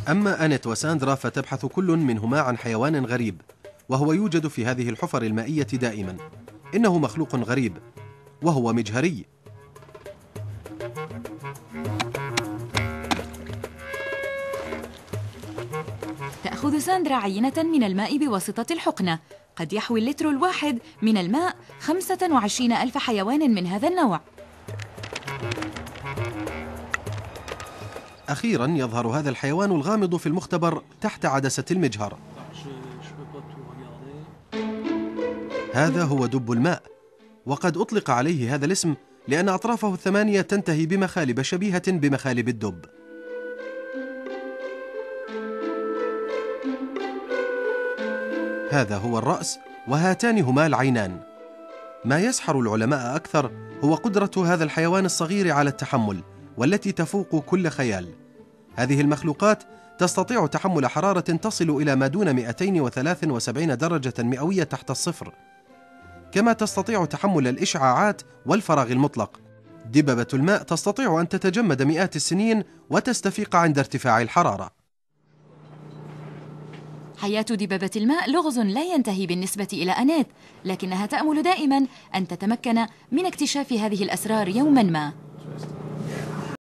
أما أنيت وساندرا فتبحث كل منهما عن حيوان غريب، وهو يوجد في هذه الحفر المائية دائما. إنه مخلوق غريب، وهو مجهري. تأخذ ساندرا عينة من الماء بواسطة الحقنة. قد يحوي اللتر الواحد من الماء 25,000 حيوان من هذا النوع. أخيرا يظهر هذا الحيوان الغامض في المختبر تحت عدسة المجهر. هذا هو دب الماء، وقد أطلق عليه هذا الاسم لأن أطرافه الثمانية تنتهي بمخالب شبيهة بمخالب الدب. هذا هو الرأس، وهاتان هما العينان. ما يسحر العلماء أكثر هو قدرة هذا الحيوان الصغير على التحمل، والتي تفوق كل خيال. هذه المخلوقات تستطيع تحمل حرارة تصل إلى ما دون 273 درجة مئوية تحت الصفر، كما تستطيع تحمل الإشعاعات والفراغ المطلق. دببة الماء تستطيع أن تتجمد مئات السنين وتستفيق عند ارتفاع الحرارة. حياة دببة الماء لغز لا ينتهي بالنسبة إلى أنيت، لكنها تأمل دائما أن تتمكن من اكتشاف هذه الأسرار يوما ما.